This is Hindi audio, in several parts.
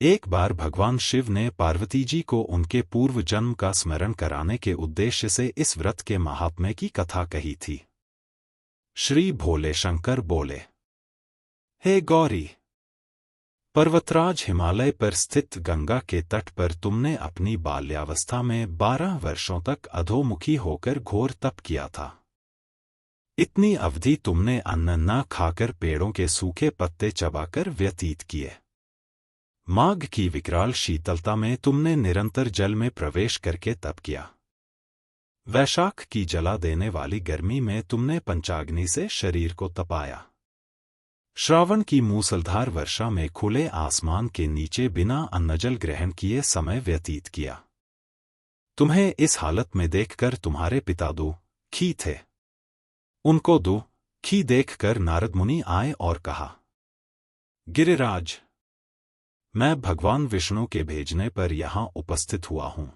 एक बार भगवान शिव ने पार्वती जी को उनके पूर्व जन्म का स्मरण कराने के उद्देश्य से इस व्रत के महात्म्य की कथा कही थी। श्री भोले शंकर बोले, हे गौरी, पर्वतराज हिमालय पर स्थित गंगा के तट पर तुमने अपनी बाल्यावस्था में 12 वर्षों तक अधोमुखी होकर घोर तप किया था। इतनी अवधि तुमने अन्न न खाकर पेड़ों के सूखे पत्ते चबाकर व्यतीत किए। माघ की विकराल शीतलता में तुमने निरंतर जल में प्रवेश करके तप किया। वैशाख की जला देने वाली गर्मी में तुमने पंचाग्नि से शरीर को तपाया। श्रावण की मूसलधार वर्षा में खुले आसमान के नीचे बिना अन्नजल ग्रहण किए समय व्यतीत किया। तुम्हें इस हालत में देखकर तुम्हारे पिता दुखी थे। उनको दुखी देखकर नारद मुनि आए और कहा, गिरिराज, मैं भगवान विष्णु के भेजने पर यहाँ उपस्थित हुआ हूँ।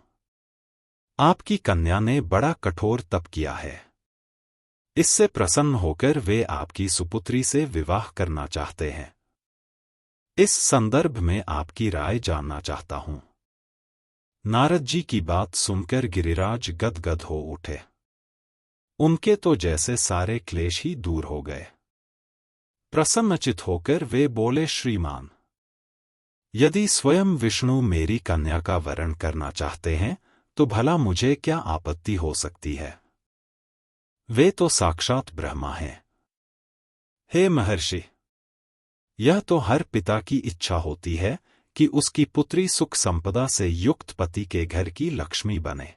आपकी कन्या ने बड़ा कठोर तप किया है। इससे प्रसन्न होकर वे आपकी सुपुत्री से विवाह करना चाहते हैं। इस संदर्भ में आपकी राय जानना चाहता हूँ। नारद जी की बात सुनकर गिरिराज गदगद हो उठे। उनके तो जैसे सारे क्लेश ही दूर हो गए। प्रसन्नचित होकर वे बोले, श्रीमान, यदि स्वयं विष्णु मेरी कन्या का वरण करना चाहते हैं तो भला मुझे क्या आपत्ति हो सकती है। वे तो साक्षात ब्रह्मा हैं। हे महर्षि, यह तो हर पिता की इच्छा होती है कि उसकी पुत्री सुख संपदा से युक्त पति के घर की लक्ष्मी बने।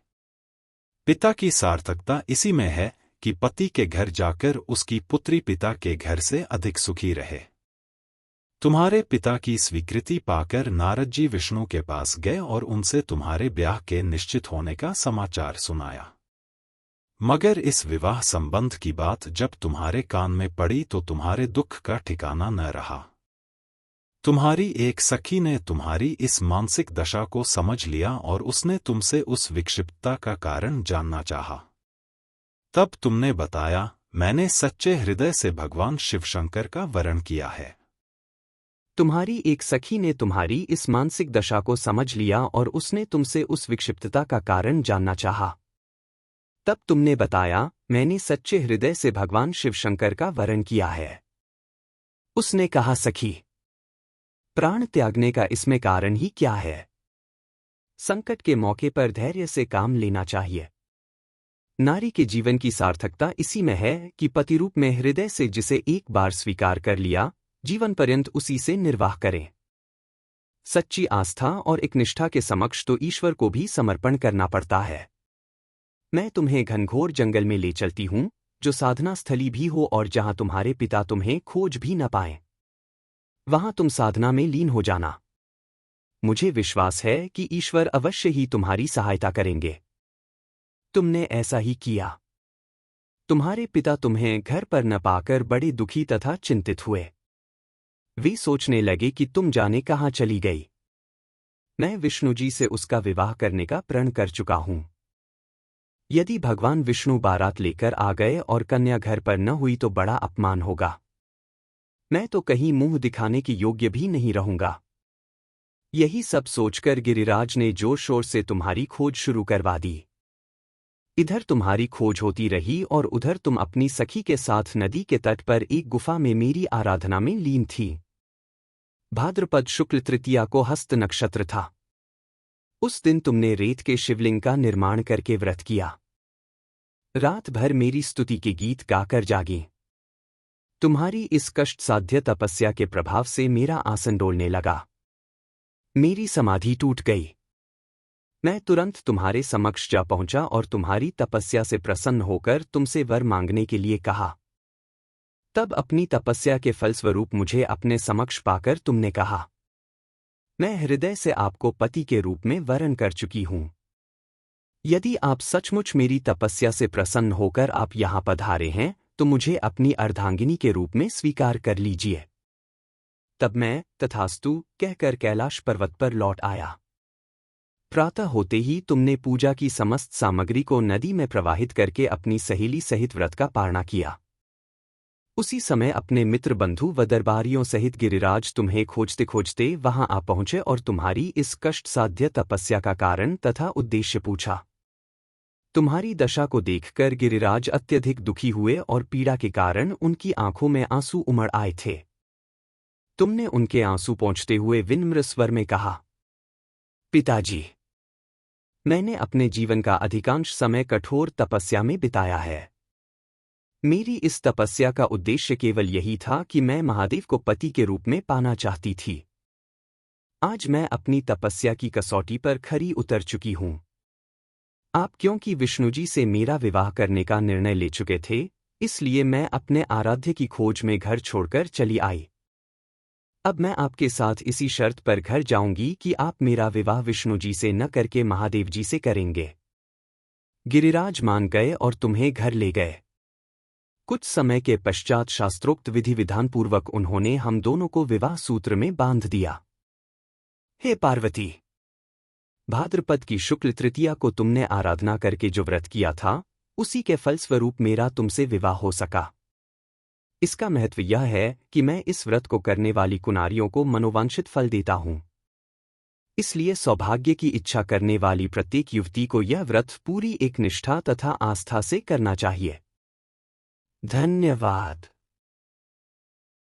पिता की सार्थकता इसी में है कि पति के घर जाकर उसकी पुत्री पिता के घर से अधिक सुखी रहे। तुम्हारे पिता की स्वीकृति पाकर नारद जी विष्णु के पास गए और उनसे तुम्हारे ब्याह के निश्चित होने का समाचार सुनाया। मगर इस विवाह संबंध की बात जब तुम्हारे कान में पड़ी तो तुम्हारे दुख का ठिकाना न रहा। तुम्हारी एक सखी ने तुम्हारी इस मानसिक दशा को समझ लिया और उसने तुमसे उस विक्षिप्तता का कारण जानना चाहा। तब तुमने बताया, मैंने सच्चे हृदय से भगवान शिवशंकर का वरण किया है। तुम्हारी एक सखी ने तुम्हारी इस मानसिक दशा को समझ लिया और उसने तुमसे उस विक्षिप्तता का कारण जानना चाहा। तब तुमने बताया, मैंने सच्चे हृदय से भगवान शिवशंकर का वरण किया है। उसने कहा, सखी, प्राण त्यागने का इसमें कारण ही क्या है। संकट के मौके पर धैर्य से काम लेना चाहिए। नारी के जीवन की सार्थकता इसी में है कि पतिरूप में हृदय से जिसे एक बार स्वीकार कर लिया, जीवन पर्यंत उसी से निर्वाह करें। सच्ची आस्था और एक निष्ठा के समक्ष तो ईश्वर को भी समर्पण करना पड़ता है। मैं तुम्हें घनघोर जंगल में ले चलती हूँ, जो साधना स्थली भी हो और जहाँ तुम्हारे पिता तुम्हें खोज भी न पाएं। वहाँ तुम साधना में लीन हो जाना। मुझे विश्वास है कि ईश्वर अवश्य ही तुम्हारी सहायता करेंगे। तुमने ऐसा ही किया। तुम्हारे पिता तुम्हें घर पर न पाकर बड़े दुखी तथा चिंतित हुए। वे सोचने लगे कि तुम जाने कहाँ चली गई। मैं विष्णु जी से उसका विवाह करने का प्रण कर चुका हूँ। यदि भगवान विष्णु बारात लेकर आ गए और कन्या घर पर न हुई तो बड़ा अपमान होगा। मैं तो कहीं मुंह दिखाने के योग्य भी नहीं रहूंगा। यही सब सोचकर गिरिराज ने जोर शोर से तुम्हारी खोज शुरू करवा दी। इधर तुम्हारी खोज होती रही और उधर तुम अपनी सखी के साथ नदी के तट पर एक गुफा में मेरी आराधना में लीन थी। भाद्रपद शुक्ल तृतीया को हस्त नक्षत्र था। उस दिन तुमने रेत के शिवलिंग का निर्माण करके व्रत किया। रात भर मेरी स्तुति के गीत गाकर जागी। तुम्हारी इस कष्ट साध्य तपस्या के प्रभाव से मेरा आसन डोलने लगा। मेरी समाधि टूट गई। मैं तुरंत तुम्हारे समक्ष जा पहुंचा और तुम्हारी तपस्या से प्रसन्न होकर तुमसे वर मांगने के लिए कहा। तब अपनी तपस्या के फलस्वरूप मुझे अपने समक्ष पाकर तुमने कहा, मैं हृदय से आपको पति के रूप में वरण कर चुकी हूं। यदि आप सचमुच मेरी तपस्या से प्रसन्न होकर आप यहाँ पधारे हैं तो मुझे अपनी अर्धांगिनी के रूप में स्वीकार कर लीजिए। तब मैं तथास्तु कहकर कैलाश पर्वत पर लौट आया। प्रातः होते ही तुमने पूजा की समस्त सामग्री को नदी में प्रवाहित करके अपनी सहेली सहित व्रत का पारणा किया। उसी समय अपने मित्र बंधु व दरबारियों सहित गिरिराज तुम्हें खोजते खोजते वहां आ पहुंचे और तुम्हारी इस कष्ट साध्य तपस्या का कारण तथा उद्देश्य पूछा। तुम्हारी दशा को देखकर गिरिराज अत्यधिक दुखी हुए और पीड़ा के कारण उनकी आंखों में आंसू उमड़ आए थे। तुमने उनके आंसू पोंछते हुए विनम्र स्वर में कहा, पिताजी, मैंने अपने जीवन का अधिकांश समय कठोर तपस्या में बिताया है। मेरी इस तपस्या का उद्देश्य केवल यही था कि मैं महादेव को पति के रूप में पाना चाहती थी। आज मैं अपनी तपस्या की कसौटी पर खरी उतर चुकी हूं। आप क्योंकि विष्णुजी से मेरा विवाह करने का निर्णय ले चुके थे, इसलिए मैं अपने आराध्य की खोज में घर छोड़कर चली आई। अब मैं आपके साथ इसी शर्त पर घर जाऊंगी कि आप मेरा विवाह विष्णुजी से न करके महादेव जी से करेंगे। गिरिराज मान गए और तुम्हें घर ले गए। कुछ समय के पश्चात शास्त्रोक्त विधि विधान पूर्वक उन्होंने हम दोनों को विवाह सूत्र में बांध दिया। हे पार्वती, भाद्रपद की शुक्ल तृतीया को तुमने आराधना करके जो व्रत किया था, उसी के फलस्वरूप मेरा तुमसे विवाह हो सका। इसका महत्व यह है कि मैं इस व्रत को करने वाली कुनारियों को मनोवांछित फल देता हूं। इसलिए सौभाग्य की इच्छा करने वाली प्रत्येक युवती को यह व्रत पूरी एक निष्ठा तथा आस्था से करना चाहिए। धन्यवाद।